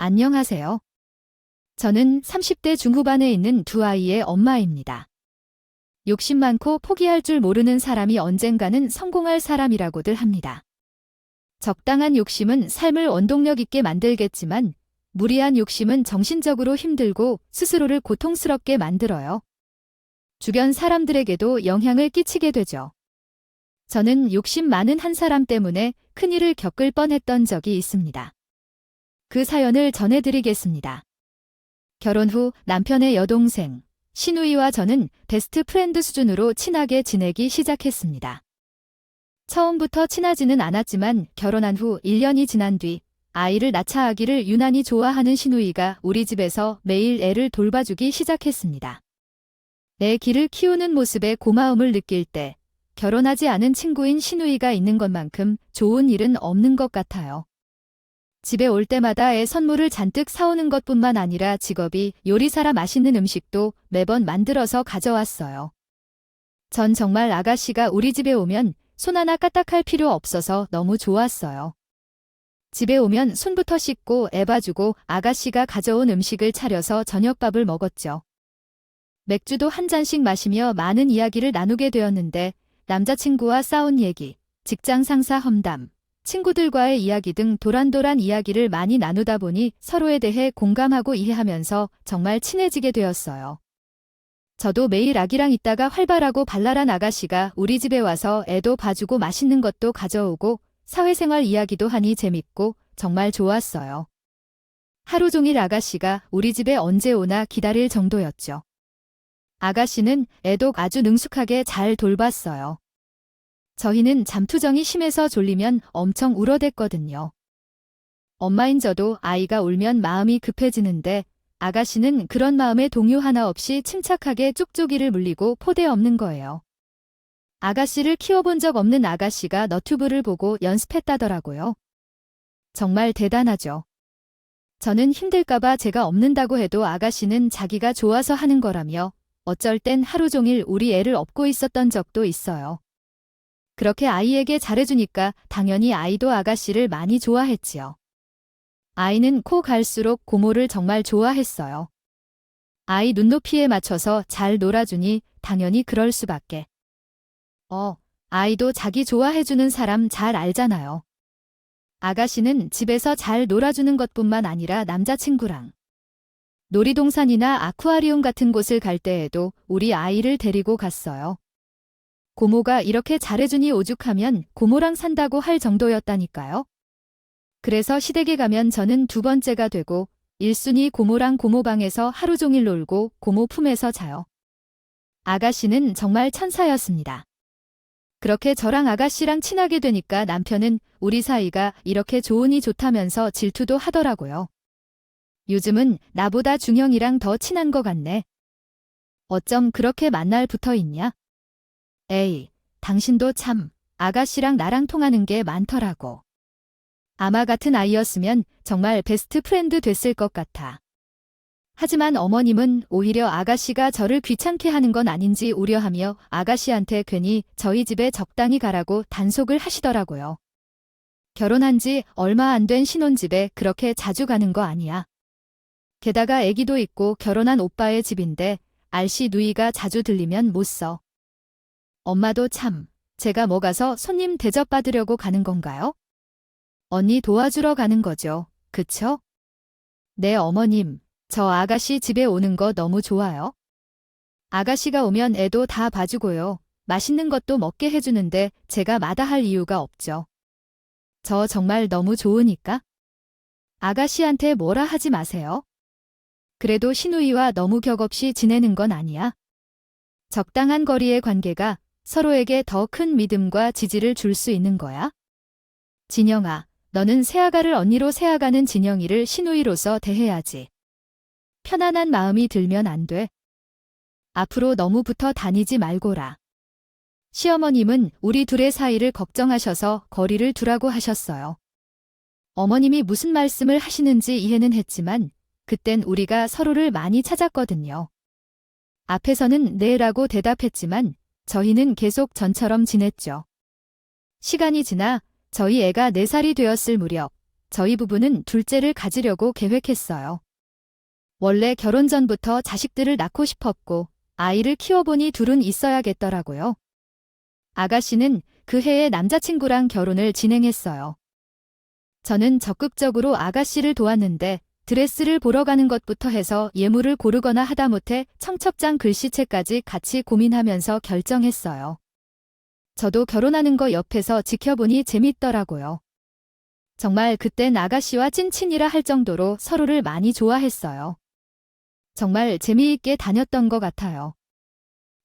안녕하세요. 저는 30대 중후반에 있는 두 아이의 엄마입니다. 욕심 많고 포기할 줄 모르는 사람이 언젠가는 성공할 사람이라고들 합니다. 적당한 욕심은 삶을 원동력 있게 만들겠지만 무리한 욕심은 정신적으로 힘들고 스스로를 고통스럽게 만들어요. 주변 사람들에게도 영향을 끼치게 되죠. 저는 욕심 많은 한 사람 때문에 큰일을 겪을 뻔했던 적이 있습니다. 그 사연을 전해드리겠습니다. 결혼 후 남편의 여동생, 시누이와 저는 베스트 프렌드 수준으로 친하게 지내기 시작했습니다. 처음부터 친하지는 않았지만 결혼한 후 1년이 지난 뒤 아이를 낳자 아기를 유난히 좋아하는 시누이가 우리 집에서 매일 애를 돌봐주기 시작했습니다. 애 기를 키우는 모습에 고마움을 느낄 때 결혼하지 않은 친구인 시누이가 있는 것만큼 좋은 일은 없는 것 같아요. 집에 올 때마다 애 선물을 잔뜩 사오는 것뿐만 아니라 직업이 요리사라 맛있는 음식도 매번 만들어서 가져왔어요. 전 정말 아가씨가 우리 집에 오면 손 하나 까딱할 필요 없어서 너무 좋았어요. 집에 오면 손부터 씻고 애 봐주고 아가씨가 가져온 음식을 차려서 저녁밥을 먹었죠. 맥주도 한 잔씩 마시며 많은 이야기를 나누게 되었는데 남자친구와 싸운 얘기, 직장 상사 험담, 친구들과의 이야기 등 도란도란 이야기를 많이 나누다 보니 서로에 대해 공감하고 이해하면서 정말 친해지게 되었어요. 저도 매일 아기랑 있다가 활발하고 발랄한 아가씨가 우리 집에 와서 애도 봐주고 맛있는 것도 가져오고 사회생활 이야기도 하니 재밌고 정말 좋았어요. 하루 종일 아가씨가 우리 집에 언제 오나 기다릴 정도였죠. 아가씨는 애도 아주 능숙하게 잘 돌봤어요. 저희는 잠투정이 심해서 졸리면 엄청 울어댔거든요. 엄마인 저도 아이가 울면 마음이 급해지는데 아가씨는 그런 마음에 동요 하나 없이 침착하게 쪽쪽이를 물리고 포대 없는 거예요. 아가씨를 키워본 적 없는 아가씨가 너튜브를 보고 연습했다더라고요. 정말 대단하죠. 저는 힘들까봐 제가 없는다고 해도 아가씨는 자기가 좋아서 하는 거라며 어쩔 땐 하루 종일 우리 애를 업고 있었던 적도 있어요. 그렇게 아이에게 잘해주니까 당연히 아이도 아가씨를 많이 좋아했지요. 아이는 코 갈수록 고모를 정말 좋아했어요. 아이 눈높이에 맞춰서 잘 놀아주니 당연히 그럴 수밖에. 아이도 자기 좋아해주는 사람 잘 알잖아요. 아가씨는 집에서 잘 놀아주는 것뿐만 아니라 남자친구랑 놀이동산이나 아쿠아리움 같은 곳을 갈 때에도 우리 아이를 데리고 갔어요. 고모가 이렇게 잘해주니 오죽하면 고모랑 산다고 할 정도였다니까요. 그래서 시댁에 가면 저는 두 번째가 되고 1순위 고모랑 고모방에서 하루 종일 놀고 고모 품에서 자요. 아가씨는 정말 천사였습니다. 그렇게 저랑 아가씨랑 친하게 되니까 남편은 우리 사이가 이렇게 좋으니 좋다면서 질투도 하더라고요. 요즘은 나보다 중형이랑 더 친한 것 같네. 어쩜 그렇게 만날 붙어 있냐? 에이, 당신도 참 아가씨랑 나랑 통하는 게 많더라고. 아마 같은 아이였으면 정말 베스트 프렌드 됐을 것 같아. 하지만 어머님은 오히려 아가씨가 저를 귀찮게 하는 건 아닌지 우려하며 아가씨한테 괜히 저희 집에 적당히 가라고 단속을 하시더라고요. 결혼한 지 얼마 안 된 신혼집에 그렇게 자주 가는 거 아니야. 게다가 아기도 있고 결혼한 오빠의 집인데 알씨 누이가 자주 들리면 못 써. 엄마도 참, 제가 뭐 가서 손님 대접받으려고 가는 건가요? 언니 도와주러 가는 거죠. 그쵸? 네, 어머님. 저 아가씨 집에 오는 거 너무 좋아요. 아가씨가 오면 애도 다 봐주고요. 맛있는 것도 먹게 해주는데 제가 마다할 이유가 없죠. 저 정말 너무 좋으니까. 아가씨한테 뭐라 하지 마세요. 그래도 시누이와 너무 격없이 지내는 건 아니야. 적당한 거리의 관계가 서로에게 더 큰 믿음과 지지를 줄 수 있는 거야. 진영아, 너는 새아가를 언니로 새아가는 진영이를 시누이로서 대해야지. 편안한 마음이 들면 안 돼. 앞으로 너무 붙어 다니지 말고라. 시어머님은 우리 둘의 사이를 걱정하셔서 거리를 두라고 하셨어요. 어머님이 무슨 말씀을 하시는지 이해는 했지만 그땐 우리가 서로를 많이 찾았거든요. 앞에서는 네라고 대답했지만 저희는 계속 전처럼 지냈죠. 시간이 지나 저희 애가 4살이 되었을 무렵 저희 부부는 둘째를 가지려고 계획했어요. 원래 결혼 전부터 자식들을 낳고 싶었고 아이를 키워보니 둘은 있어야겠더라고요. 아가씨는 그 해에 남자친구랑 결혼을 진행했어요. 저는 적극적으로 아가씨를 도왔는데 드레스를 보러 가는 것부터 해서 예물을 고르거나 하다못해 청첩장 글씨체까지 같이 고민하면서 결정했어요. 저도 결혼하는 거 옆에서 지켜보니 재밌더라고요. 정말 그땐 아가씨와 찐친이라 할 정도로 서로를 많이 좋아했어요. 정말 재미있게 다녔던 것 같아요.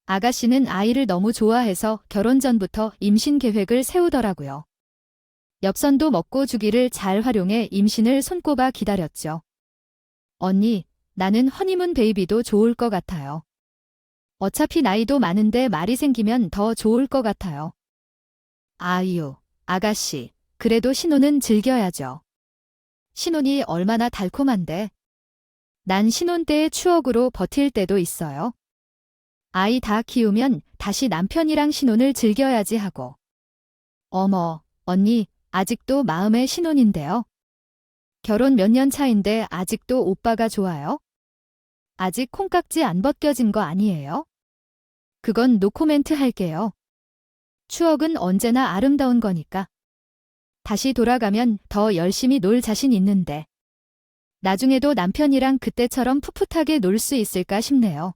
아가씨는 아이를 너무 좋아해서 결혼 전부터 임신 계획을 세우더라고요. 엽선도 먹고 주기를 잘 활용해 임신을 손꼽아 기다렸죠. 언니, 나는 허니문 베이비도 좋을 것 같아요. 어차피 나이도 많은데 말이 생기면 더 좋을 것 같아요. 아유, 아가씨, 그래도 신혼은 즐겨야죠. 신혼이 얼마나 달콤한데. 난 신혼 때의 추억으로 버틸 때도 있어요. 아이 다 키우면 다시 남편이랑 신혼을 즐겨야지 하고. 어머, 언니, 아직도 마음의 신혼인데요. 결혼 몇 년 차인데 아직도 오빠가 좋아요? 아직 콩깍지 안 벗겨진 거 아니에요? 그건 노코멘트 할게요. 추억은 언제나 아름다운 거니까. 다시 돌아가면 더 열심히 놀 자신 있는데. 나중에도 남편이랑 그때처럼 풋풋하게 놀 수 있을까 싶네요.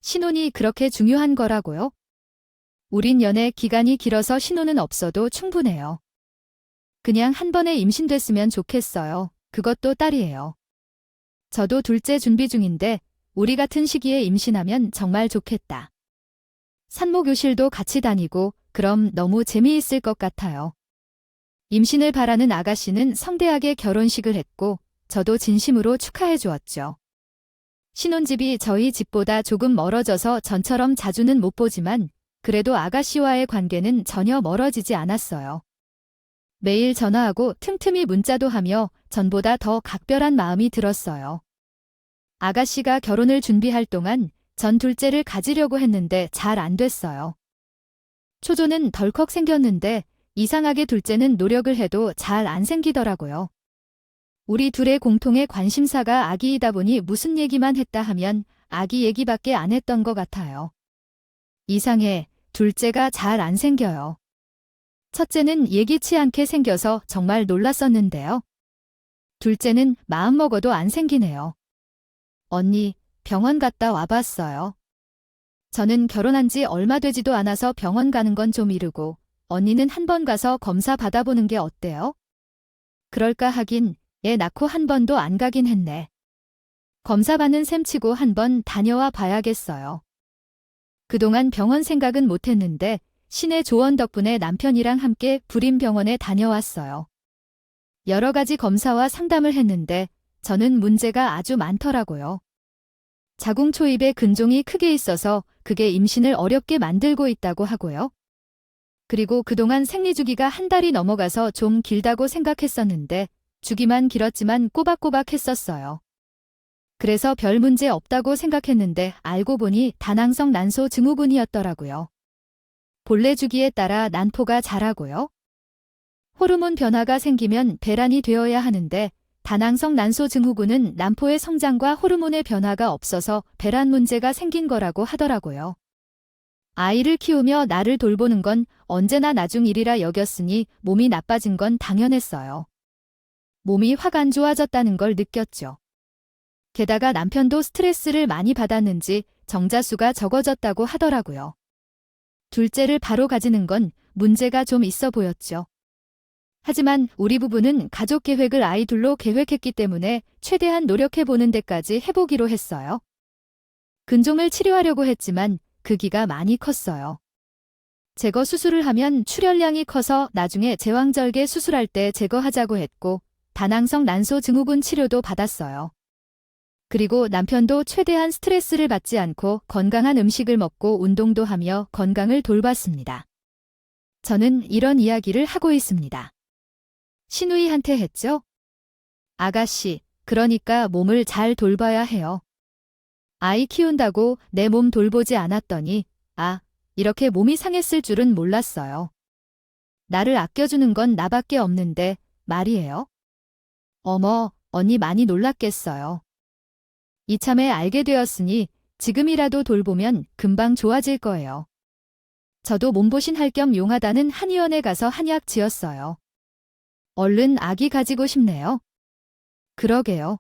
신혼이 그렇게 중요한 거라고요? 우린 연애 기간이 길어서 신혼은 없어도 충분해요. 그냥 한 번에 임신됐으면 좋겠어요. 그것도 딸이에요. 저도 둘째 준비 중인데 우리 같은 시기에 임신하면 정말 좋겠다. 산모교실도 같이 다니고 그럼 너무 재미있을 것 같아요. 임신을 바라는 아가씨는 성대하게 결혼식을 했고 저도 진심으로 축하해 주었죠. 신혼집이 저희 집보다 조금 멀어져서 전처럼 자주는 못 보지만 그래도 아가씨와의 관계는 전혀 멀어지지 않았어요. 매일 전화하고 틈틈이 문자도 하며 전보다 더 각별한 마음이 들었어요. 아가씨가 결혼을 준비할 동안 전 둘째를 가지려고 했는데 잘 안 됐어요. 초조는 덜컥 생겼는데 이상하게 둘째는 노력을 해도 잘 안 생기더라고요. 우리 둘의 공통의 관심사가 아기이다 보니 무슨 얘기만 했다 하면 아기 얘기밖에 안 했던 것 같아요. 이상해, 둘째가 잘 안 생겨요. 첫째는 예기치 않게 생겨서 정말 놀랐었는데요. 둘째는 마음먹어도 안 생기네요. 언니, 병원 갔다 와봤어요. 저는 결혼한 지 얼마 되지도 않아서 병원 가는 건 좀 이르고 언니는 한 번 가서 검사 받아보는 게 어때요? 그럴까 하긴 애 낳고 한 번도 안 가긴 했네. 검사 받는 셈치고 한 번 다녀와 봐야겠어요. 그동안 병원 생각은 못했는데 신의 조언 덕분에 남편이랑 함께 불임병원에 다녀왔어요. 여러 가지 검사와 상담을 했는데 저는 문제가 아주 많더라고요. 자궁 초입에 근종이 크게 있어서 그게 임신을 어렵게 만들고 있다고 하고요. 그리고 그동안 생리주기가 한 달이 넘어가서 좀 길다고 생각했었는데 주기만 길었지만 꼬박꼬박 했었어요. 그래서 별 문제 없다고 생각했는데 알고 보니 다낭성 난소 증후군이었더라고요. 본래 주기에 따라 난포가 자라고요. 호르몬 변화가 생기면 배란이 되어야 하는데 다낭성 난소 증후군은 난포의 성장과 호르몬의 변화가 없어서 배란 문제가 생긴 거라고 하더라고요. 아이를 키우며 나를 돌보는 건 언제나 나중 일이라 여겼으니 몸이 나빠진 건 당연했어요. 몸이 확 안 좋아졌다는 걸 느꼈죠. 게다가 남편도 스트레스를 많이 받았는지 정자수가 적어졌다고 하더라고요. 둘째를 바로 가지는 건 문제가 좀 있어 보였죠. 하지만 우리 부부는 가족 계획을 아이 둘로 계획했기 때문에 최대한 노력해보는 데까지 해보기로 했어요. 근종을 치료하려고 했지만 그 기가 많이 컸어요. 제거 수술을 하면 출혈량이 커서 나중에 제왕절개 수술할 때 제거하자고 했고 다낭성 난소 증후군 치료도 받았어요. 그리고 남편도 최대한 스트레스를 받지 않고 건강한 음식을 먹고 운동도 하며 건강을 돌봤습니다. 저는 이런 이야기를 하고 있습니다. 신우이한테 했죠? 아가씨, 그러니까 몸을 잘 돌봐야 해요. 아이 키운다고 내 몸 돌보지 않았더니 이렇게 몸이 상했을 줄은 몰랐어요. 나를 아껴주는 건 나밖에 없는데 말이에요. 어머, 언니 많이 놀랐겠어요. 이참에 알게 되었으니 지금이라도 돌보면 금방 좋아질 거예요. 저도 몸보신 할 겸 용하다는 한의원에 가서 한약 지었어요. 얼른 아기 가지고 싶네요. 그러게요.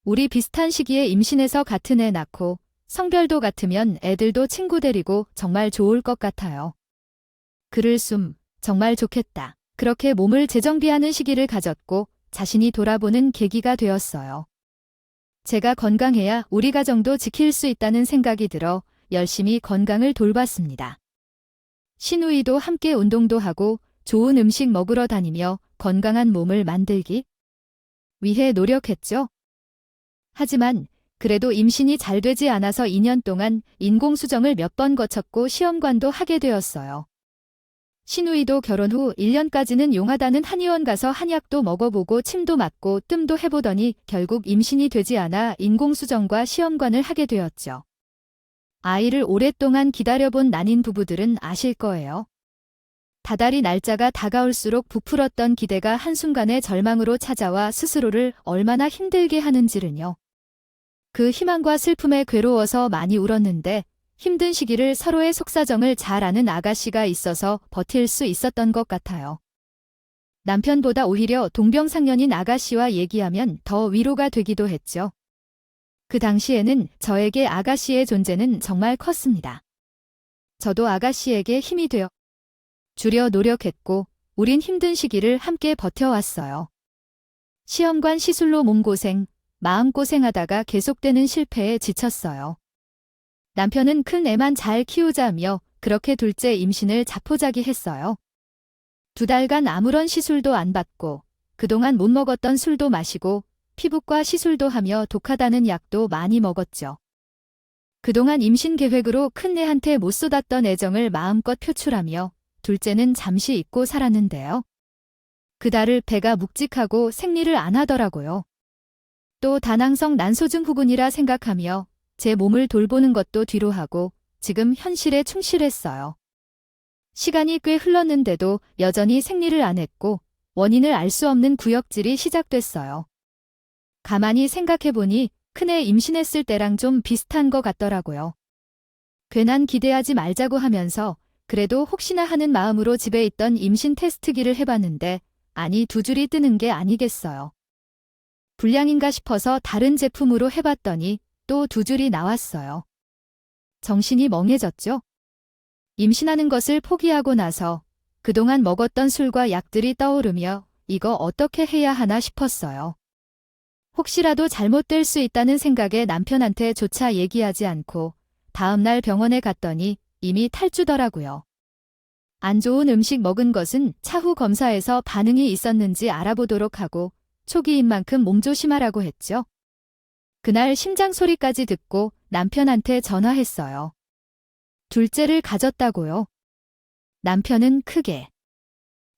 우리 비슷한 시기에 임신해서 같은 애 낳고 성별도 같으면 애들도 친구 데리고 정말 좋을 것 같아요. 그를 정말 좋겠다. 그렇게 몸을 재정비하는 시기를 가졌고 자신이 돌아보는 계기가 되었어요. 제가 건강해야 우리 가정도 지킬 수 있다는 생각이 들어 열심히 건강을 돌봤습니다. 시누이도 함께 운동도 하고 좋은 음식 먹으러 다니며 건강한 몸을 만들기 위해 노력했죠. 하지만 그래도 임신이 잘 되지 않아서 2년 동안 인공수정을 몇 번 거쳤고 시험관도 하게 되었어요. 시누이도 결혼 후 1년까지는 용하다는 한의원 가서 한약도 먹어보고 침도 맞고 뜸도 해보더니 결국 임신이 되지 않아 인공수정과 시험관을 하게 되었죠. 아이를 오랫동안 기다려본 난인 부부들은 아실 거예요. 다달이 날짜가 다가올수록 부풀었던 기대가 한순간에 절망으로 찾아와 스스로를 얼마나 힘들게 하는지는요. 그 희망과 슬픔에 괴로워서 많이 울었는데 힘든 시기를 서로의 속사정을 잘 아는 아가씨가 있어서 버틸 수 있었던 것 같아요. 남편보다 오히려 동병상련인 아가씨와 얘기하면 더 위로가 되기도 했죠. 그 당시에는 저에게 아가씨의 존재는 정말 컸습니다. 저도 아가씨에게 힘이 되어 주려 노력했고 우린 힘든 시기를 함께 버텨왔어요. 시험관 시술로 몸고생, 마음고생하다가 계속되는 실패에 지쳤어요. 남편은 큰 애만 잘 키우자며 그렇게 둘째 임신을 자포자기했어요. 2달간 아무런 시술도 안 받고 그동안 못 먹었던 술도 마시고 피부과 시술도 하며 독하다는 약도 많이 먹었죠. 그동안 임신 계획으로 큰애한테 못 쏟았던 애정을 마음껏 표출하며 둘째는 잠시 잊고 살았는데요. 그달을 배가 묵직하고 생리를 안 하더라고요. 또 다낭성 난소증 후군이라 생각하며 제 몸을 돌보는 것도 뒤로 하고 지금 현실에 충실했어요. 시간이 꽤 흘렀는데도 여전히 생리를 안 했고 원인을 알 수 없는 구역질이 시작됐어요. 가만히 생각해보니 큰애 임신했을 때랑 좀 비슷한 것 같더라고요. 괜한 기대하지 말자고 하면서 그래도 혹시나 하는 마음으로 집에 있던 임신 테스트기를 해봤는데 아니 2줄이 뜨는 게 아니겠어요. 불량인가 싶어서 다른 제품으로 해봤더니 또 2줄이 나왔어요. 정신이 멍해졌죠? 임신하는 것을 포기하고 나서 그동안 먹었던 술과 약들이 떠오르며 이거 어떻게 해야 하나 싶었어요. 혹시라도 잘못될 수 있다는 생각에 남편한테 조차 얘기하지 않고 다음날 병원에 갔더니 이미 탈주더라고요. 안 좋은 음식 먹은 것은 차후 검사에서 반응이 있었는지 알아보도록 하고 초기인 만큼 몸조심하라고 했죠. 그날 심장 소리까지 듣고 남편한테 전화했어요. 둘째를 가졌다고요. 남편은 크게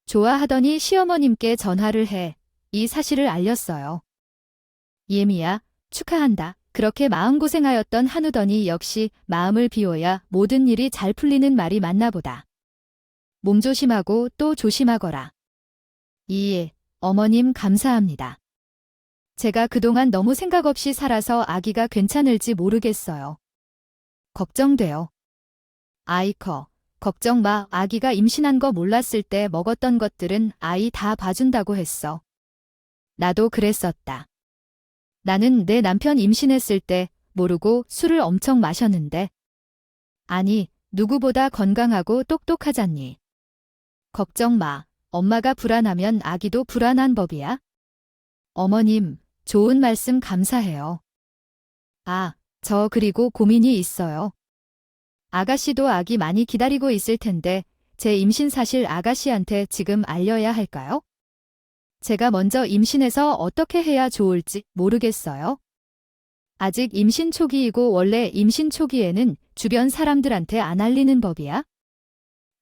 좋아하더니 시어머님께 전화를 해 이 사실을 알렸어요. 예미야, 축하한다. 그렇게 마음고생하였던 한우더니 역시 마음을 비워야 모든 일이 잘 풀리는 말이 맞나 보다. 몸 조심하고 또 조심하거라. 이, 어머님 감사합니다. 제가 그동안 너무 생각 없이 살아서 아기가 괜찮을지 모르겠어요. 걱정돼요. 아이 커. 걱정 마. 아기가 임신한 거 몰랐을 때 먹었던 것들은 아이 다 봐준다고 했어. 나도 그랬었다. 나는 내 남편 임신했을 때 모르고 술을 엄청 마셨는데. 아니, 누구보다 건강하고 똑똑하잖니. 걱정 마. 엄마가 불안하면 아기도 불안한 법이야. 어머님, 좋은 말씀 감사해요. 아, 저 그리고 고민이 있어요. 아가씨도 아기 많이 기다리고 있을 텐데 제 임신 사실 아가씨한테 지금 알려야 할까요? 제가 먼저 임신해서 어떻게 해야 좋을지 모르겠어요. 아직 임신 초기이고 원래 임신 초기에는 주변 사람들한테 안 알리는 법이야?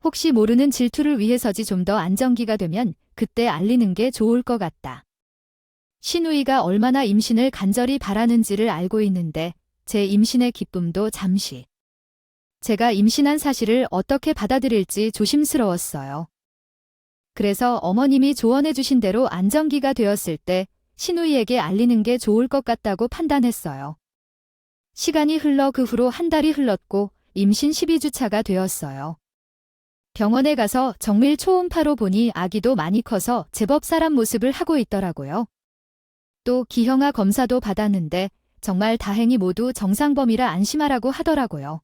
혹시 모르는 질투를 위해서지 좀 더 안정기가 되면 그때 알리는 게 좋을 것 같다. 시누이가 얼마나 임신을 간절히 바라는지를 알고 있는데 제 임신의 기쁨도 잠시. 제가 임신한 사실을 어떻게 받아들일지 조심스러웠어요. 그래서 어머님이 조언해 주신 대로 안정기가 되었을 때 시누이에게 알리는 게 좋을 것 같다고 판단했어요. 시간이 흘러 그 후로 한 달이 흘렀고 임신 12주차가 되었어요. 병원에 가서 정밀 초음파로 보니 아기도 많이 커서 제법 사람 모습을 하고 있더라고요. 또 기형아 검사도 받았는데 정말 다행히 모두 정상 범위라 안심하라고 하더라고요.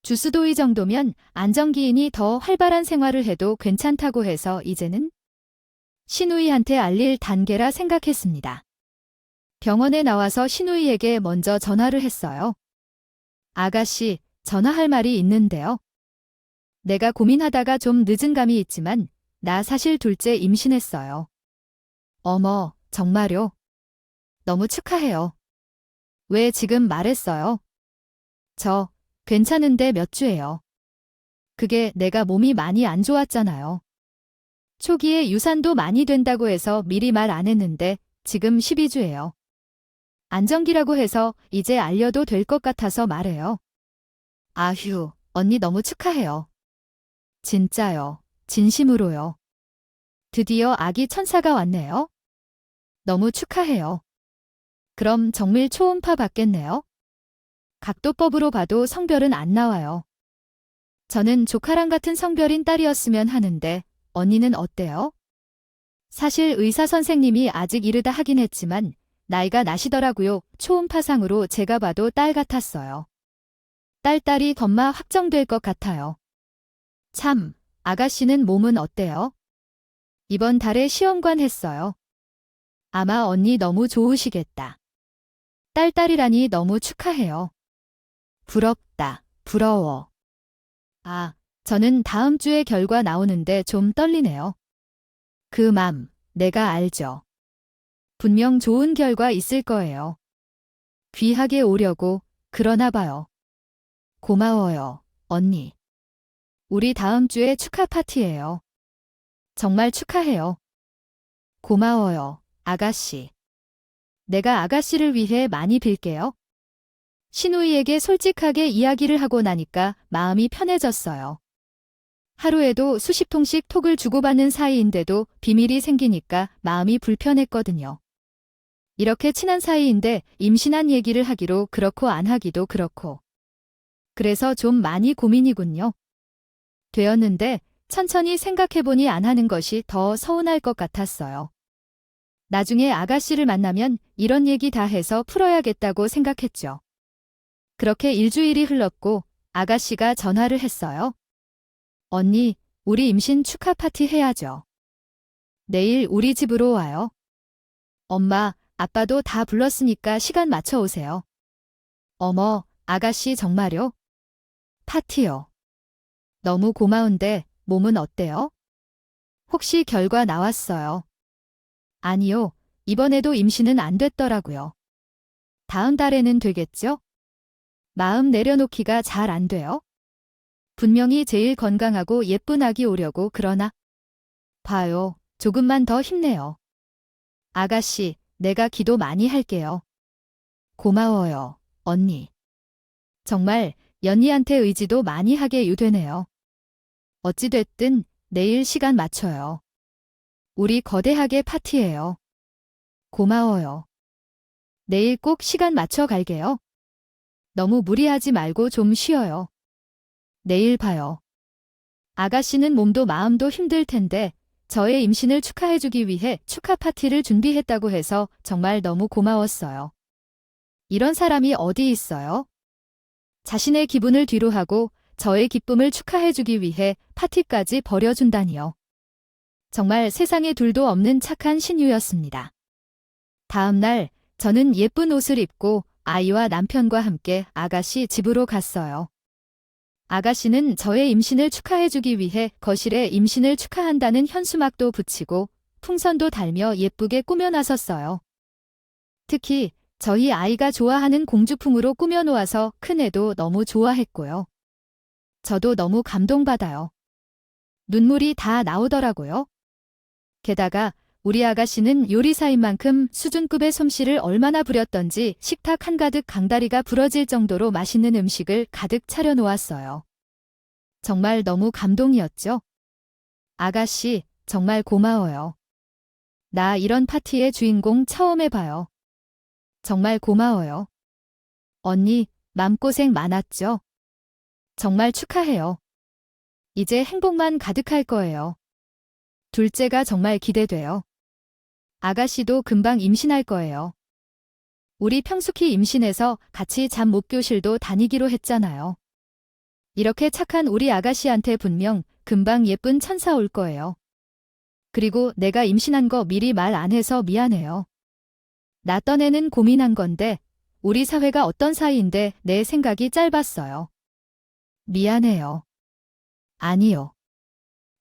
주수도이 정도면 안정기인이 더 활발한 생활을 해도 괜찮다고 해서 이제는 시누이한테 알릴 단계라 생각했습니다. 병원에 나와서 시누이에게 먼저 전화를 했어요. 아가씨, 전화할 말이 있는데요. 내가 고민하다가 좀 늦은 감이 있지만 나 사실 둘째 임신했어요. 어머, 정말요? 너무 축하해요. 왜 지금 말했어요? 저 괜찮은데 몇 주예요. 그게 내가 몸이 많이 안 좋았잖아요. 초기에 유산도 많이 된다고 해서 미리 말 안 했는데 지금 12주예요. 안정기라고 해서 이제 알려도 될 것 같아서 말해요. 아휴, 언니 너무 축하해요. 진짜요. 진심으로요. 드디어 아기 천사가 왔네요. 너무 축하해요. 그럼 정밀 초음파 받겠네요. 각도법으로 봐도 성별은 안 나와요. 저는 조카랑 같은 성별인 딸이었으면 하는데 언니는 어때요? 사실 의사 선생님이 아직 이르다 하긴 했지만 나이가 나시더라고요. 초음파상으로 제가 봐도 딸 같았어요. 딸이 건마 확정될 것 같아요. 참, 아가씨는 몸은 어때요? 이번 달에 시험관 했어요. 아마 언니 너무 좋으시겠다. 딸이라니 너무 축하해요. 부럽다, 부러워. 아, 저는 다음 주에 결과 나오는데 좀 떨리네요. 그 맘, 내가 알죠. 분명 좋은 결과 있을 거예요. 귀하게 오려고 그러나 봐요. 고마워요, 언니. 우리 다음 주에 축하 파티예요. 정말 축하해요. 고마워요, 아가씨. 내가 아가씨를 위해 많이 빌게요. 시누이에게 솔직하게 이야기를 하고 나니까 마음이 편해졌어요. 하루에도 수십 통씩 톡을 주고받는 사이인데도 비밀이 생기니까 마음이 불편했거든요. 이렇게 친한 사이인데 임신한 얘기를 하기로 그렇고 안 하기도 그렇고. 그래서 좀 많이 고민이군요. 되었는데 천천히 생각해보니 안 하는 것이 더 서운할 것 같았어요. 나중에 아가씨를 만나면 이런 얘기 다 해서 풀어야겠다고 생각했죠. 그렇게 일주일이 흘렀고 아가씨가 전화를 했어요. 언니, 우리 임신 축하 파티 해야죠. 내일 우리 집으로 와요. 엄마, 아빠도 다 불렀으니까 시간 맞춰 오세요. 어머, 아가씨 정말요? 파티요. 너무 고마운데 몸은 어때요? 혹시 결과 나왔어요? 아니요, 이번에도 임신은 안 됐더라고요. 다음 달에는 되겠죠? 마음 내려놓기가 잘 안 돼요? 분명히 제일 건강하고 예쁜 아기 오려고 그러나? 봐요, 조금만 더 힘내요. 아가씨, 내가 기도 많이 할게요. 고마워요, 언니. 정말 연희한테 의지도 많이 하게 유되네요. 어찌됐든 내일 시간 맞춰요. 우리 거대하게 파티예요. 고마워요. 내일 꼭 시간 맞춰 갈게요. 너무 무리하지 말고 좀 쉬어요. 내일 봐요. 아가씨는 몸도 마음도 힘들 텐데 저의 임신을 축하해주기 위해 축하 파티를 준비했다고 해서 정말 너무 고마웠어요. 이런 사람이 어디 있어요? 자신의 기분을 뒤로 하고 저의 기쁨을 축하해주기 위해 파티까지 벌여준다니요. 정말 세상에 둘도 없는 착한 신유였습니다. 다음 날 저는 예쁜 옷을 입고 아이와 남편과 함께 아가씨 집으로 갔어요. 아가씨는 저의 임신을 축하해주기 위해 거실에 임신을 축하한다는 현수막도 붙이고 풍선도 달며 예쁘게 꾸며 나섰어요. 특히 저희 아이가 좋아하는 공주품으로 꾸며놓아서 큰애도 너무 좋아했고요. 저도 너무 감동받아요. 눈물이 다 나오더라고요. 게다가 우리 아가씨는 요리사인 만큼 수준급의 솜씨를 얼마나 부렸던지 식탁 한가득 강다리가 부러질 정도로 맛있는 음식을 가득 차려놓았어요. 정말 너무 감동이었죠? 아가씨, 정말 고마워요. 나 이런 파티의 주인공 처음 해봐요. 정말 고마워요. 언니, 맘고생 많았죠? 정말 축하해요. 이제 행복만 가득할 거예요. 둘째가 정말 기대돼요. 아가씨도 금방 임신할 거예요. 우리 평숙히 임신해서 같이 잠 못 교실도 다니기로 했잖아요. 이렇게 착한 우리 아가씨한테 분명 금방 예쁜 천사 올 거예요. 그리고 내가 임신한 거 미리 말 안 해서 미안해요. 나 떠내는 고민한 건데 우리 사회가 어떤 사이인데 내 생각이 짧았어요. 미안해요. 아니요.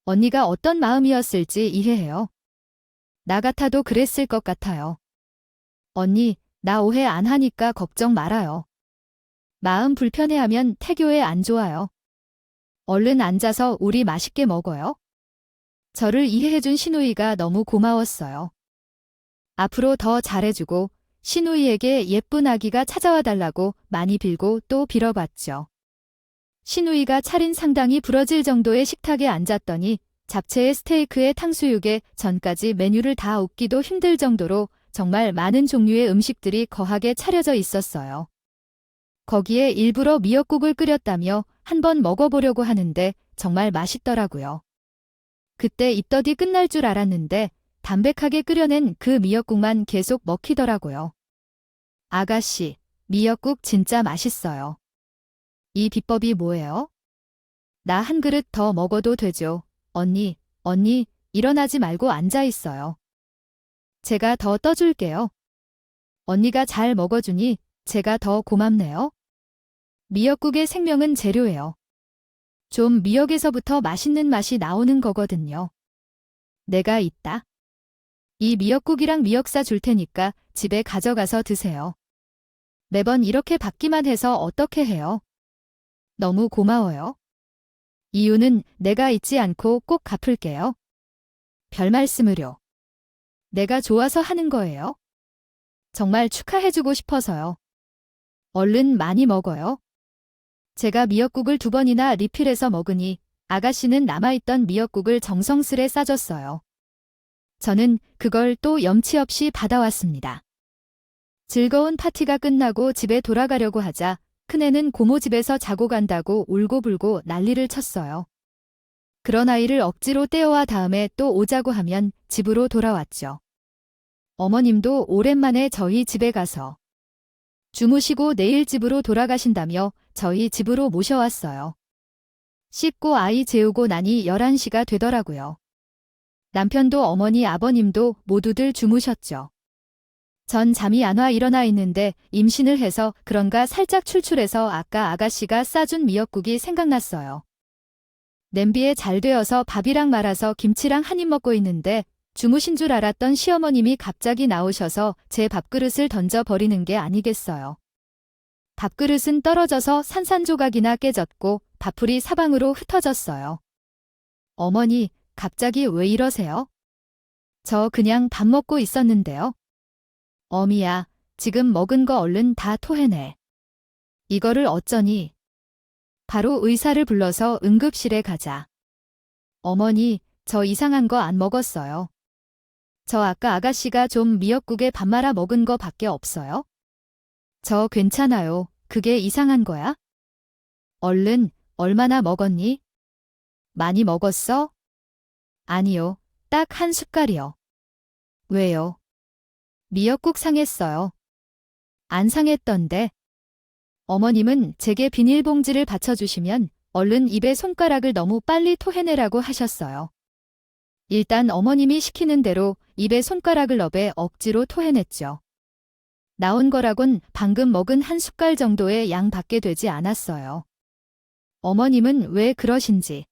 언니가 어떤 마음이었을지 이해해요. 나 같아도 그랬을 것 같아요. 언니, 나 오해 안 하니까 걱정 말아요. 마음 불편해하면 태교에 안 좋아요. 얼른 앉아서 우리 맛있게 먹어요. 저를 이해해준 신우이가 너무 고마웠어요. 앞으로 더 잘해주고 신우이에게 예쁜 아기가 찾아와 달라고 많이 빌고 또 빌어봤죠. 신우이가 차린 상당히 부러질 정도의 식탁에 앉았더니 잡채에 스테이크에 탕수육에 전까지 메뉴를 다 옮기도 힘들 정도로 정말 많은 종류의 음식들이 거하게 차려져 있었어요. 거기에 일부러 미역국을 끓였다며 한번 먹어보려고 하는데 정말 맛있더라고요. 그때 입덧이 끝날 줄 알았는데 담백하게 끓여낸 그 미역국만 계속 먹히더라고요. 아가씨, 미역국 진짜 맛있어요. 이 비법이 뭐예요? 나 한 그릇 더 먹어도 되죠. 언니, 일어나지 말고 앉아 있어요. 제가 더 떠줄게요. 언니가 잘 먹어주니 제가 더 고맙네요. 미역국의 생명은 재료예요. 좀 미역에서부터 맛있는 맛이 나오는 거거든요. 내가 있다. 이 미역국이랑 미역사 줄 테니까 집에 가져가서 드세요. 매번 이렇게 받기만 해서 어떻게 해요? 너무 고마워요. 이유는 내가 잊지 않고 꼭 갚을게요. 별 말씀을요. 내가 좋아서 하는 거예요. 정말 축하해주고 싶어서요. 얼른 많이 먹어요. 제가 미역국을 2번이나 리필해서 먹으니 아가씨는 남아있던 미역국을 정성스레 싸줬어요. 저는 그걸 또 염치 없이 받아왔습니다. 즐거운 파티가 끝나고 집에 돌아가려고 하자 큰애는 고모 집에서 자고 간다고 울고불고 난리를 쳤어요. 그런 아이를 억지로 떼어와 다음에 또 오자고 하면 집으로 돌아왔죠. 어머님도 오랜만에 저희 집에 가서 주무시고 내일 집으로 돌아가신다며 저희 집으로 모셔왔어요. 씻고 아이 재우고 나니 11시가 되더라고요. 남편도 어머니 아버님도 모두들 주무셨죠. 전 잠이 안 와 일어나 있는데 임신을 해서 그런가 살짝 출출해서 아까 아가씨가 싸준 미역국이 생각났어요. 냄비에 잘 되어서 밥이랑 말아서 김치랑 한 입 먹고 있는데 주무신 줄 알았던 시어머님이 갑자기 나오셔서 제 밥그릇을 던져버리는 게 아니겠어요. 밥그릇은 떨어져서 산산조각이나 깨졌고 밥풀이 사방으로 흩어졌어요. 어머니, 갑자기 왜 이러세요? 저 그냥 밥 먹고 있었는데요. 어미야, 지금 먹은 거 얼른 다 토해내. 이거를 어쩌니? 바로 의사를 불러서 응급실에 가자. 어머니, 저 이상한 거 안 먹었어요. 저 아까 아가씨가 좀 미역국에 밥 말아 먹은 거 밖에 없어요. 저 괜찮아요. 그게 이상한 거야? 얼른, 얼마나 먹었니? 많이 먹었어? 아니요, 딱 한 숟갈이요. 왜요? 미역국 상했어요. 안 상했던데. 어머님은 제게 비닐봉지를 받쳐주시면 얼른 입에 손가락을 너무 빨리 토해내라고 하셨어요. 일단 어머님이 시키는 대로 입에 손가락을 넣어 억지로 토해냈죠. 나온 거라곤 방금 먹은 한 숟갈 정도의 양밖에 되지 않았어요. 어머님은 왜 그러신지.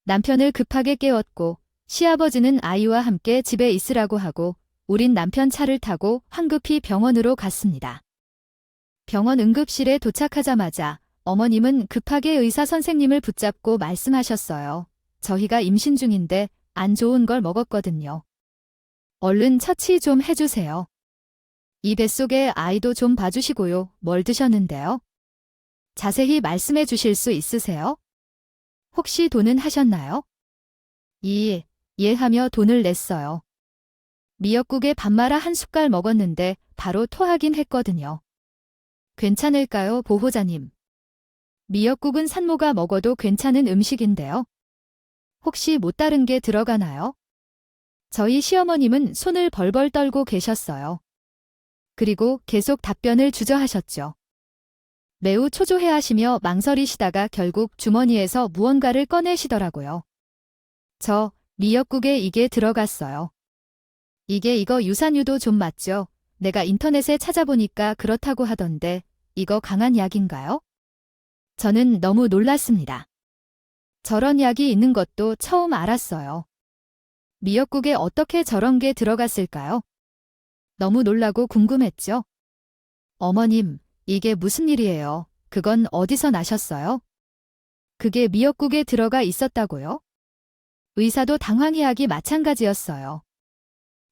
남편을 급하게 깨웠고 시아버지는 아이와 함께 집에 있으라고 하고 우린 남편 차를 타고 황급히 병원으로 갔습니다. 병원 응급실에 도착하자마자 어머님은 급하게 의사 선생님을 붙잡고 말씀하셨어요. 저희가 임신 중인데 안 좋은 걸 먹었거든요. 얼른 처치 좀 해주세요. 이 뱃속에 아이도 좀 봐주시고요. 뭘 드셨는데요? 자세히 말씀해 주실 수 있으세요? 혹시 돈은 하셨나요? 예 하며 돈을 냈어요. 미역국에 밥말아 한 숟갈 먹었는데 바로 토하긴 했거든요. 괜찮을까요, 보호자님? 미역국은 산모가 먹어도 괜찮은 음식인데요. 혹시 못 다른 게 들어가나요? 저희 시어머님은 손을 벌벌 떨고 계셨어요. 그리고 계속 답변을 주저하셨죠. 매우 초조해하시며 망설이시다가 결국 주머니에서 무언가를 꺼내시더라고요. 저 미역국에 이게 들어갔어요. 이거 유산유도 좀 맞죠? 내가 인터넷에 찾아보니까 그렇다고 하던데 이거 강한 약인가요? 저는 너무 놀랐습니다. 저런 약이 있는 것도 처음 알았어요. 미역국에 어떻게 저런 게 들어갔을까요? 너무 놀라고 궁금했죠? 어머님, 이게 무슨 일이에요? 그건 어디서 나셨어요? 그게 미역국에 들어가 있었다고요? 의사도 당황해하기 마찬가지였어요.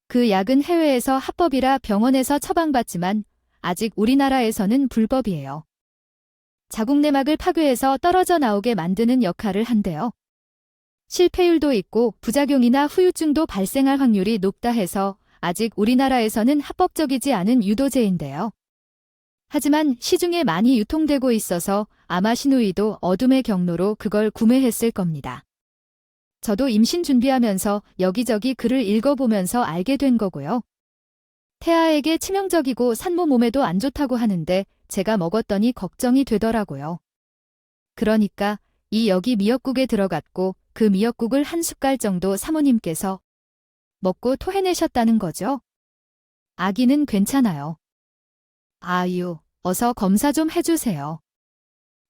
그 약은 해외에서 합법이라 병원에서 처방받지만 아직 우리나라에서는 불법이에요. 자궁 내막을 파괴해서 떨어져 나오게 만드는 역할을 한대요. 실패율도 있고 부작용이나 후유증도 발생할 확률이 높다 해서 아직 우리나라에서는 합법적이지 않은 유도제인데요. 하지만 시중에 많이 유통되고 있어서 아마 시누이도 어둠의 경로로 그걸 구매했을 겁니다. 저도 임신 준비하면서 여기저기 글을 읽어보면서 알게 된 거고요. 태아에게 치명적이고 산모 몸에도 안 좋다고 하는데 제가 먹었더니 걱정이 되더라고요. 그러니까 이 약이 미역국에 들어갔고 그 미역국을 한 숟갈 정도 사모님께서 먹고 토해내셨다는 거죠. 아기는 괜찮아요. 아유, 어서 검사 좀 해주세요.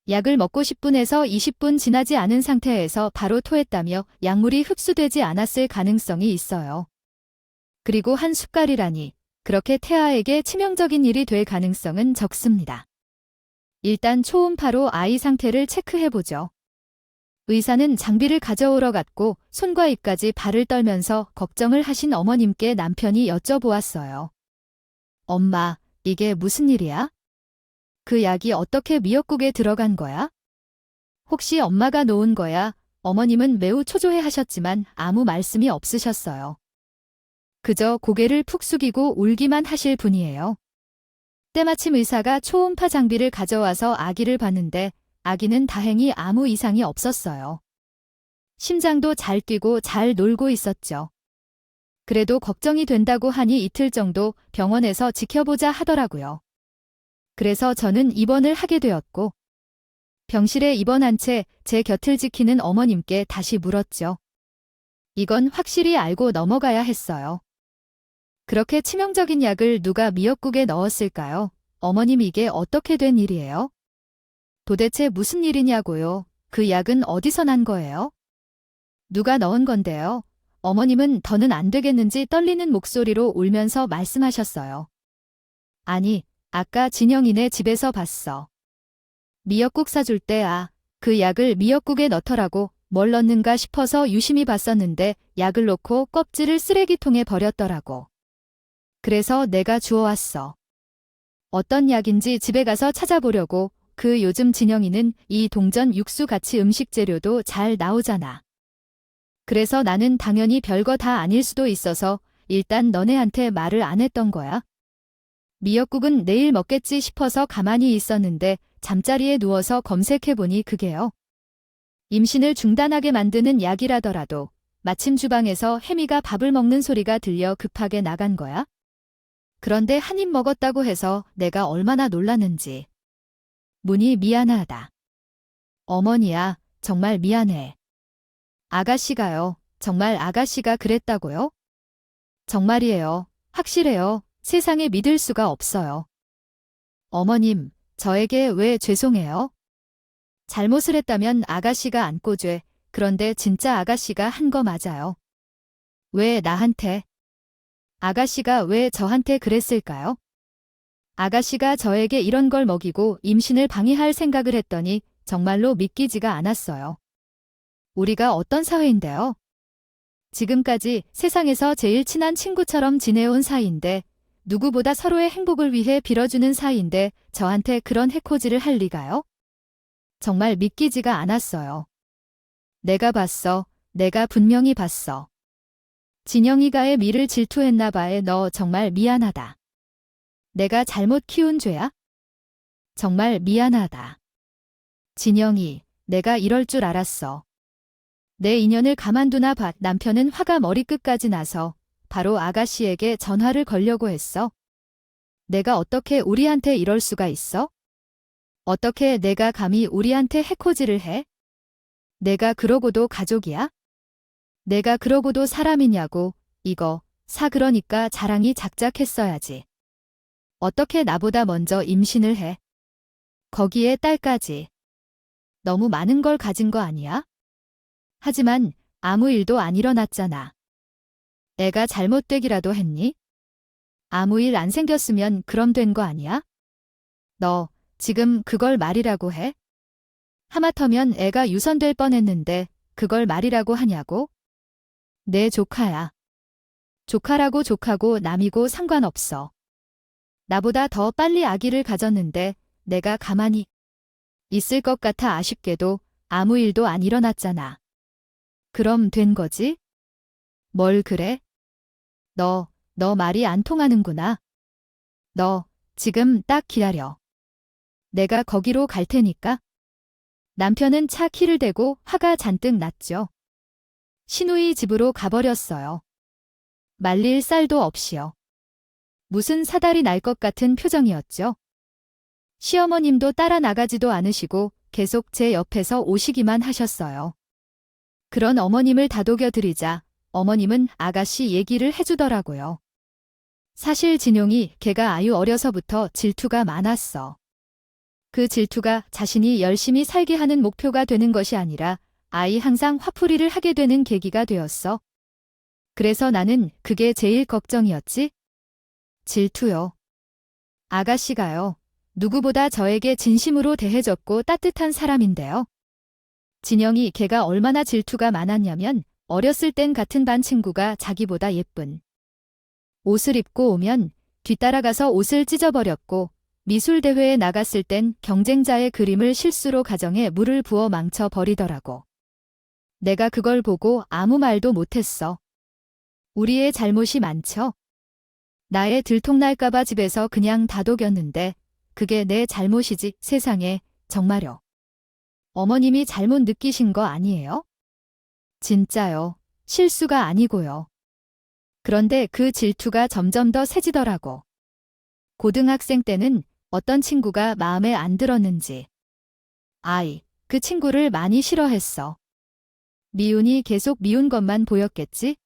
약을 먹고 10분에서 20분 지나지 않은 상태에서 바로 토했다며 약물이 흡수되지 않았을 가능성이 있어요. 그리고 한 숟갈이라니 그렇게 태아에게 치명적인 일이 될 가능성은 적습니다. 일단 초음파로 아이 상태를 체크해보죠. 의사는 장비를 가져오러 갔고 손과 입까지 발을 떨면서 걱정을 하신 어머님께 남편이 여쭤보았어요. 엄마, 이게 무슨 일이야? 그 약이 어떻게 미역국에 들어간 거야? 혹시 엄마가 놓은 거야? 어머님은 매우 초조해 하셨지만 아무 말씀이 없으셨어요. 그저 고개를 푹 숙이고 울기만 하실 분이에요. 때마침 의사가 초음파 장비를 가져와서 아기를 봤는데 아기는 다행히 아무 이상이 없었어요. 심장도 잘 뛰고 잘 놀고 있었죠. 그래도 걱정이 된다고 하니 이틀 정도 병원에서 지켜보자 하더라고요. 그래서 저는 입원을 하게 되었고 병실에 입원한 채 제 곁을 지키는 어머님께 다시 물었죠. 이건 확실히 알고 넘어가야 했어요. 그렇게 치명적인 약을 누가 미역국에 넣었을까요? 어머님 이게 어떻게 된 일이에요? 도대체 무슨 일이냐고요? 그 약은 어디서 난 거예요? 누가 넣은 건데요? 어머님은 더는 안 되겠는지 떨리는 목소리로 울면서 말씀하셨어요. 아니, 아까 진영이네 집에서 봤어. 미역국 사줄 때 그 약을 미역국에 넣더라고. 뭘 넣는가 싶어서 유심히 봤었는데 약을 넣고 껍질을 쓰레기통에 버렸더라고. 그래서 내가 주워왔어. 어떤 약인지 집에 가서 찾아보려고. 그 요즘 진영이는 이 동전 육수 같이 음식 재료도 잘 나오잖아. 그래서 나는 당연히 별거 다 아닐 수도 있어서 일단 너네한테 말을 안 했던 거야. 미역국은 내일 먹겠지 싶어서 가만히 있었는데 잠자리에 누워서 검색해보니 그게요. 임신을 중단하게 만드는 약이라더라도 마침 주방에서 혜미가 밥을 먹는 소리가 들려 급하게 나간 거야. 그런데 한 입 먹었다고 해서 내가 얼마나 놀랐는지. 문이 미안하다. 어머니야, 정말 미안해. 아가씨가요. 정말 아가씨가 그랬다고요? 정말이에요. 확실해요. 세상에 믿을 수가 없어요. 어머님, 저에게 왜 죄송해요? 잘못을 했다면 아가씨가 안고 죄. 그런데 진짜 아가씨가 한 거 맞아요. 왜 나한테? 아가씨가 왜 저한테 그랬을까요? 아가씨가 저에게 이런 걸 먹이고 임신을 방해할 생각을 했더니 정말로 믿기지가 않았어요. 우리가 어떤 사회인데요? 지금까지 세상에서 제일 친한 친구처럼 지내온 사이인데 누구보다 서로의 행복을 위해 빌어주는 사이인데 저한테 그런 해코지를 할 리가요? 정말 믿기지가 않았어요. 내가 봤어. 내가 분명히 봤어. 진영이가의 미를 질투했나 봐에 너 정말 미안하다. 내가 잘못 키운 죄야? 정말 미안하다. 진영이, 내가 이럴 줄 알았어. 내 인연을 가만두나 봐. 남편은 화가 머리끝까지 나서 바로 아가씨에게 전화를 걸려고 했어. 내가 어떻게 우리한테 이럴 수가 있어? 어떻게 내가 감히 우리한테 해코지를 해? 내가 그러고도 가족이야? 내가 그러고도 사람이냐고. 이거 그러니까 자랑이 작작했어야지. 어떻게 나보다 먼저 임신을 해? 거기에 딸까지. 너무 많은 걸 가진 거 아니야? 하지만 아무 일도 안 일어났잖아. 애가 잘못되기라도 했니? 아무 일 안 생겼으면 그럼 된 거 아니야? 너 지금 그걸 말이라고 해? 하마터면 애가 유선될 뻔했는데 그걸 말이라고 하냐고? 내 조카야. 조카라고 조카고 남이고 상관없어. 나보다 더 빨리 아기를 가졌는데 내가 가만히 있을 것 같아. 아쉽게도 아무 일도 안 일어났잖아. 그럼 된 거지? 뭘 그래? 너 말이 안 통하는구나. 너 지금 딱 기다려. 내가 거기로 갈 테니까. 남편은 차 키를 대고 화가 잔뜩 났죠. 시누이 집으로 가버렸어요. 말릴 쌀도 없이요. 무슨 사달이 날 것 같은 표정이었죠. 시어머님도 따라 나가지도 않으시고 계속 제 옆에서 오시기만 하셨어요. 그런 어머님을 다독여드리자 어머님은 아가씨 얘기를 해주더라고요. 사실 진용이 걔가 아유 어려서부터 질투가 많았어. 그 질투가 자신이 열심히 살게 하는 목표가 되는 것이 아니라 아이 항상 화풀이를 하게 되는 계기가 되었어. 그래서 나는 그게 제일 걱정이었지. 질투요. 아가씨가요. 누구보다 저에게 진심으로 대해줬고 따뜻한 사람인데요. 진영이 걔가 얼마나 질투가 많았냐면 어렸을 땐 같은 반 친구가 자기보다 예쁜 옷을 입고 오면 뒤따라가서 옷을 찢어버렸고 미술대회에 나갔을 땐 경쟁자의 그림을 실수로 가정에 물을 부어 망쳐버리더라고. 내가 그걸 보고 아무 말도 못했어. 우리의 잘못이 많죠. 나의 들통날까봐 집에서 그냥 다독였는데 그게 내 잘못이지. 세상에 정말요. 어머님이 잘못 느끼신 거 아니에요? 진짜요. 실수가 아니고요. 그런데 그 질투가 점점 더 세지더라고. 고등학생 때는 어떤 친구가 마음에 안 들었는지 그 친구를 많이 싫어했어. 미운이 계속 미운 것만 보였겠지?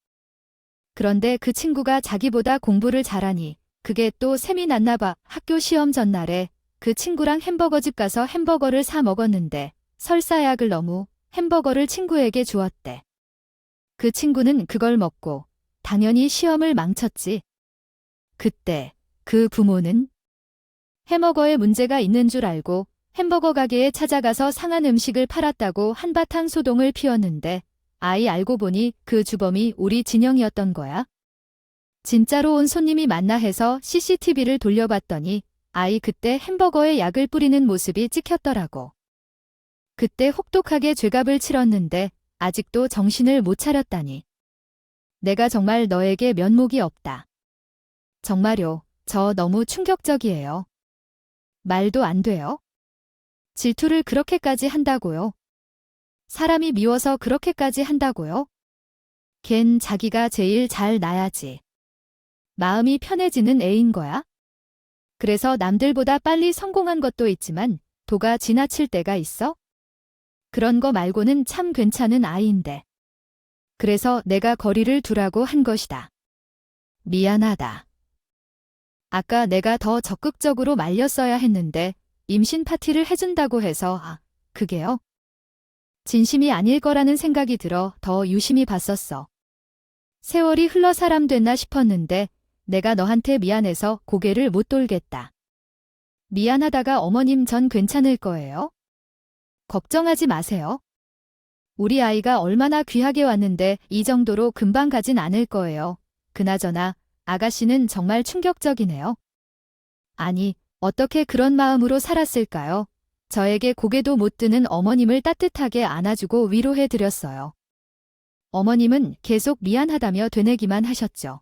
그런데 그 친구가 자기보다 공부를 잘하니 그게 또 셈이 났나 봐. 학교 시험 전날에 그 친구랑 햄버거집 가서 햄버거를 사 먹었는데 설사약을 너무 햄버거를 친구에게 주었대. 그 친구는 그걸 먹고 당연히 시험을 망쳤지. 그때 그 부모는 해먹어에 문제가 있는 줄 알고 햄버거 가게에 찾아가서 상한 음식을 팔았다고 한바탕 소동을 피웠는데 알고 보니 그 주범이 우리 진영이었던 거야. 진짜로 온 손님이 맞나 해서 CCTV를 돌려봤더니 그때 햄버거에 약을 뿌리는 모습이 찍혔더라고. 그때 혹독하게 죄값을 치렀는데 아직도 정신을 못 차렸다니. 내가 정말 너에게 면목이 없다. 정말요. 저 너무 충격적이에요. 말도 안 돼요. 질투를 그렇게까지 한다고요? 사람이 미워서 그렇게까지 한다고요? 걘 자기가 제일 잘 나야지. 마음이 편해지는 애인 거야? 그래서 남들보다 빨리 성공한 것도 있지만 도가 지나칠 때가 있어? 그런 거 말고는 참 괜찮은 아이인데. 그래서 내가 거리를 두라고 한 것이다. 미안하다. 아까 내가 더 적극적으로 말렸어야 했는데 임신 파티를 해준다고 해서 그게요? 진심이 아닐 거라는 생각이 들어 더 유심히 봤었어. 세월이 흘러 사람 됐나 싶었는데 내가 너한테 미안해서 고개를 못 돌겠다. 미안하다가 어머님 전 괜찮을 거예요? 걱정하지 마세요. 우리 아이가 얼마나 귀하게 왔는데 이 정도로 금방 가진 않을 거예요. 그나저나 아가씨는 정말 충격적이네요. 아니, 어떻게 그런 마음으로 살았을까요? 저에게 고개도 못 드는 어머님을 따뜻하게 안아주고 위로해드렸어요. 어머님은 계속 미안하다며 되뇌기만 하셨죠.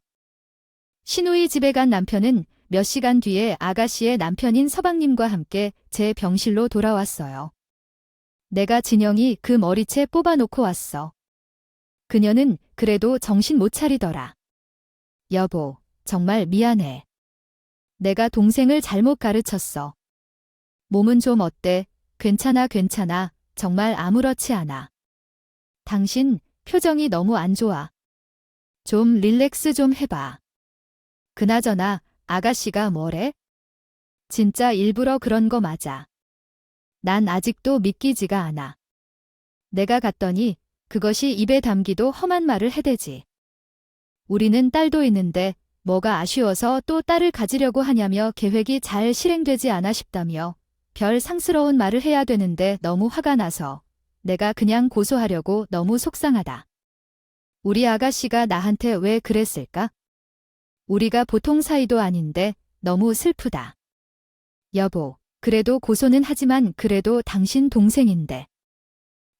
시누이 집에 간 남편은 몇 시간 뒤에 아가씨의 남편인 서방님과 함께 제 병실로 돌아왔어요. 내가 진영이 그 머리채 뽑아놓고 왔어. 그녀는 그래도 정신 못 차리더라. 여보, 정말 미안해. 내가 동생을 잘못 가르쳤어. 몸은 좀 어때? 괜찮아. 정말 아무렇지 않아. 당신 표정이 너무 안 좋아. 좀 릴렉스 좀 해봐. 그나저나 아가씨가 뭐래? 진짜 일부러 그런 거 맞아. 난 아직도 믿기지가 않아. 내가 갔더니 그것이 입에 담기도 험한 말을 해대지. 우리는 딸도 있는데 뭐가 아쉬워서 또 딸을 가지려고 하냐며 계획이 잘 실행되지 않아 싶다며 별 상스러운 말을 해야 되는데 너무 화가 나서 내가 그냥 고소하려고 너무 속상하다. 우리 아가씨가 나한테 왜 그랬을까? 우리가 보통 사이도 아닌데 너무 슬프다. 여보, 그래도 고소는 하지만 그래도 당신 동생인데.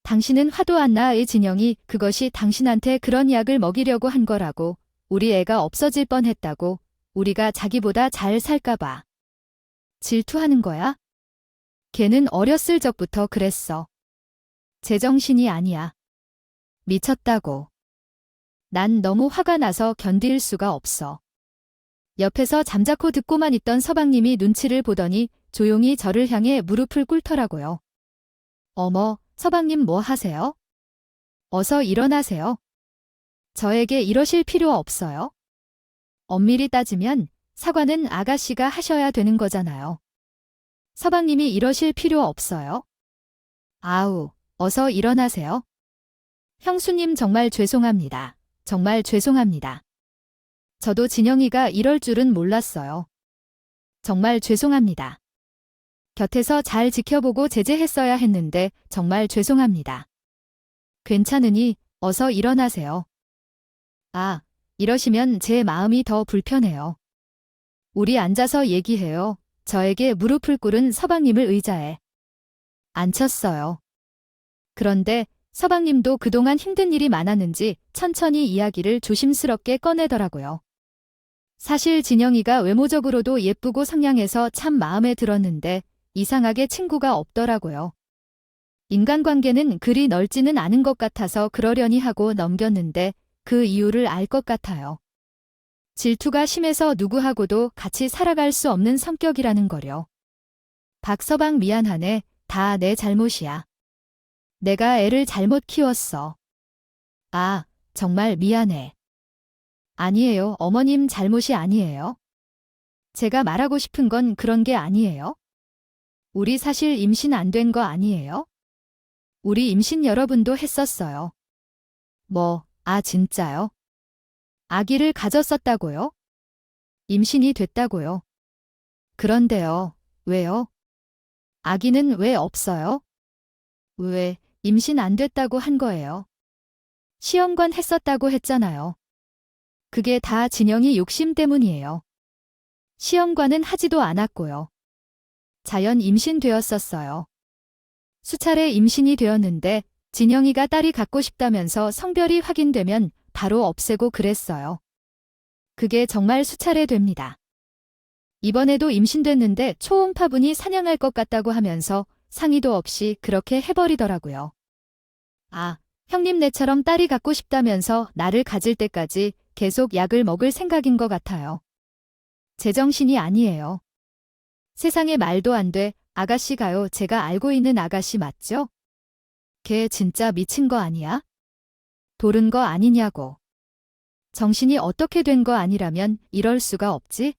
당신은 화도 안 나의 진영이 그것이 당신한테 그런 약을 먹이려고 한 거라고. 우리 애가 없어질 뻔했다고. 우리가 자기보다 잘 살까봐. 질투하는 거야? 걔는 어렸을 적부터 그랬어. 제정신이 아니야. 미쳤다고. 난 너무 화가 나서 견딜 수가 없어. 옆에서 잠자코 듣고만 있던 서방님이 눈치를 보더니 조용히 저를 향해 무릎을 꿇더라고요. 어머, 서방님 뭐 하세요? 어서 일어나세요. 저에게 이러실 필요 없어요. 엄밀히 따지면 사과는 아가씨가 하셔야 되는 거잖아요. 서방님이 이러실 필요 없어요. 아우, 어서 일어나세요. 형수님 정말 죄송합니다. 정말 죄송합니다. 저도 진영이가 이럴 줄은 몰랐어요. 정말 죄송합니다. 곁에서 잘 지켜보고 제재했어야 했는데 정말 죄송합니다. 괜찮으니 어서 일어나세요. 아, 이러시면 제 마음이 더 불편해요. 우리 앉아서 얘기해요. 저에게 무릎을 꿇은 서방님을 의자에 앉혔어요. 그런데 서방님도 그동안 힘든 일이 많았는지 천천히 이야기를 조심스럽게 꺼내더라고요. 사실 진영이가 외모적으로도 예쁘고 상냥해서 참 마음에 들었는데 이상하게 친구가 없더라고요. 인간관계는 그리 넓지는 않은 것 같아서 그러려니 하고 넘겼는데 그 이유를 알 것 같아요. 질투가 심해서 누구하고도 같이 살아갈 수 없는 성격이라는 거려. 박서방 미안하네. 다 내 잘못이야. 내가 애를 잘못 키웠어. 아, 정말 미안해. 아니에요. 어머님 잘못이 아니에요. 제가 말하고 싶은 건 그런 게 아니에요. 우리 사실 임신 안 된 거 아니에요? 우리 임신 여러분도 했었어요. 뭐, 아 진짜요? 아기를 가졌었다고요? 임신이 됐다고요? 그런데요. 왜요? 아기는 왜 없어요? 왜, 임신 안 됐다고 한 거예요. 시험관 했었다고 했잖아요. 그게 다 진영이 욕심 때문이에요. 시험관은 하지도 않았고요. 자연 임신되었었어요. 수차례 임신이 되었는데 진영이가 딸이 갖고 싶다면서 성별이 확인되면 바로 없애고 그랬어요. 그게 정말 수차례 됩니다. 이번에도 임신됐는데 초음파분이 사냥할 것 같다고 하면서 상의도 없이 그렇게 해버리더라고요. 아, 형님네처럼 딸이 갖고 싶다면서 나를 가질 때까지 계속 약을 먹을 생각인 것 같아요. 제정신이 아니에요. 세상에 말도 안 돼. 아가씨가요. 제가 알고 있는 아가씨 맞죠? 걔 진짜 미친 거 아니야? 도른 거 아니냐고. 정신이 어떻게 된 거 아니라면 이럴 수가 없지?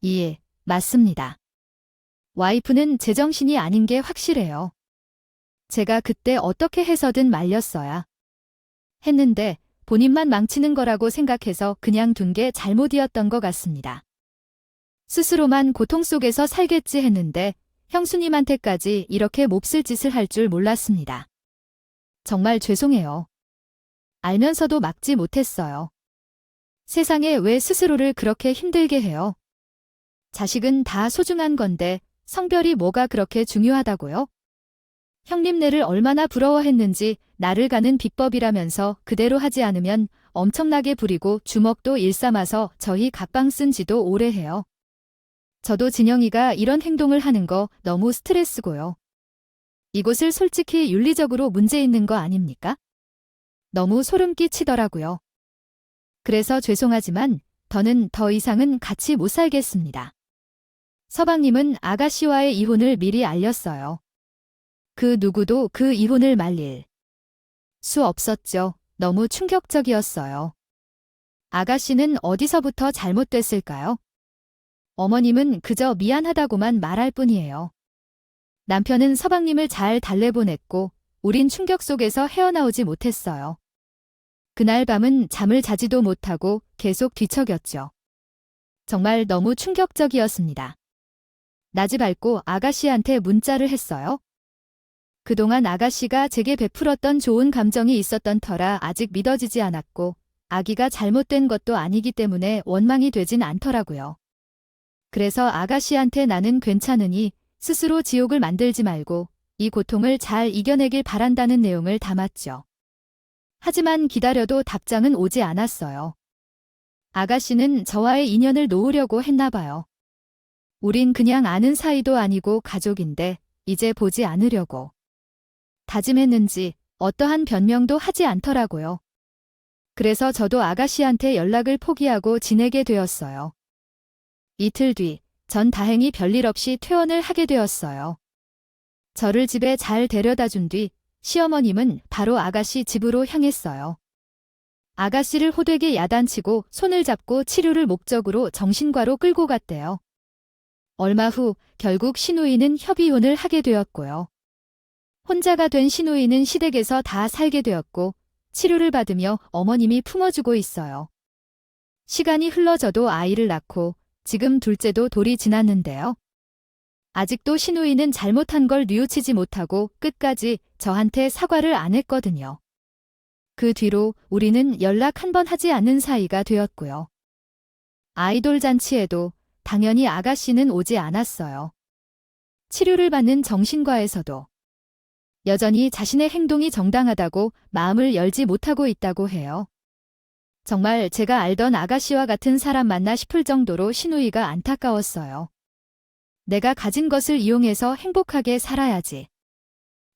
예, 맞습니다. 와이프는 제정신이 아닌 게 확실해요. 제가 그때 어떻게 해서든 말렸어야 했는데 본인만 망치는 거라고 생각해서 그냥 둔 게 잘못이었던 것 같습니다. 스스로만 고통 속에서 살겠지 했는데 형수님한테까지 이렇게 몹쓸 짓을 할 줄 몰랐습니다. 정말 죄송해요. 알면서도 막지 못했어요. 세상에 왜 스스로를 그렇게 힘들게 해요? 자식은 다 소중한 건데 성별이 뭐가 그렇게 중요하다고요? 형님네를 얼마나 부러워했는지 나를 가는 비법이라면서 그대로 하지 않으면 엄청나게 부리고 주먹도 일삼아서 저희 각방 쓴 지도 오래해요. 저도 진영이가 이런 행동을 하는 거 너무 스트레스고요. 이곳을 솔직히 윤리적으로 문제 있는 거 아닙니까? 너무 소름 끼치더라고요. 그래서 죄송하지만 더는 더 이상은 같이 못 살겠습니다. 서방님은 아가씨와의 이혼을 미리 알렸어요. 그 누구도 그 이혼을 말릴 수 없었죠. 너무 충격적이었어요. 아가씨는 어디서부터 잘못됐을까요? 어머님은 그저 미안하다고만 말할 뿐이에요. 남편은 서방님을 잘 달래보냈고 우린 충격 속에서 헤어나오지 못했어요. 그날 밤은 잠을 자지도 못하고 계속 뒤척였죠. 정말 너무 충격적이었습니다. 낮이 밝고 아가씨한테 문자를 했어요. 그동안 아가씨가 제게 베풀었던 좋은 감정이 있었던 터라 아직 믿어지지 않았고 아기가 잘못된 것도 아니기 때문에 원망이 되진 않더라고요. 그래서 아가씨한테 나는 괜찮으니 스스로 지옥을 만들지 말고 이 고통을 잘 이겨내길 바란다는 내용을 담았죠. 하지만 기다려도 답장은 오지 않았어요. 아가씨는 저와의 인연을 놓으려고 했나 봐요. 우린 그냥 아는 사이도 아니고 가족인데 이제 보지 않으려고 다짐했는지 어떠한 변명도 하지 않더라고요. 그래서 저도 아가씨한테 연락을 포기하고 지내게 되었어요. 이틀 뒤, 전 다행히 별일 없이 퇴원을 하게 되었어요. 저를 집에 잘 데려다 준 뒤 시어머님은 바로 아가씨 집으로 향했어요. 아가씨를 호되게 야단치고 손을 잡고 치료를 목적으로 정신과로 끌고 갔대요. 얼마 후 결국 시누이는 협의혼을 하게 되었고요. 혼자가 된 시누이는 시댁에서 다 살게 되었고 치료를 받으며 어머님이 품어주고 있어요. 시간이 흘러져도 아이를 낳고 지금 둘째도 돌이 지났는데요. 아직도 시누이는 잘못한 걸 뉘우치지 못하고 끝까지 저한테 사과를 안 했거든요. 그 뒤로 우리는 연락 한 번 하지 않는 사이가 되었고요. 아이돌 잔치에도 당연히 아가씨는 오지 않았어요. 치료를 받는 정신과에서도 여전히 자신의 행동이 정당하다고 마음을 열지 못하고 있다고 해요. 정말 제가 알던 아가씨와 같은 사람 맞나 싶을 정도로 시누이가 안타까웠어요. 내가 가진 것을 이용해서 행복하게 살아야지.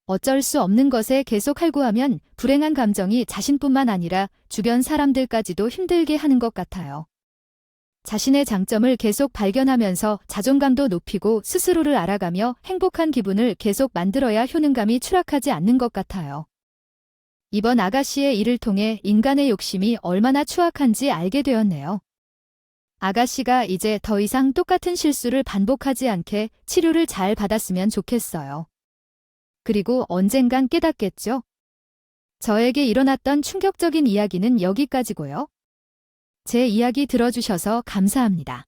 어쩔 수 없는 것에 계속 할구하면 불행한 감정이 자신뿐만 아니라 주변 사람들까지도 힘들게 하는 것 같아요. 자신의 장점을 계속 발견하면서 자존감도 높이고 스스로를 알아가며 행복한 기분을 계속 만들어야 효능감이 추락하지 않는 것 같아요. 이번 아가씨의 일을 통해 인간의 욕심이 얼마나 추악한지 알게 되었네요. 아가씨가 이제 더 이상 똑같은 실수를 반복하지 않게 치료를 잘 받았으면 좋겠어요. 그리고 언젠간 깨닫겠죠? 저에게 일어났던 충격적인 이야기는 여기까지고요. 제 이야기 들어주셔서 감사합니다.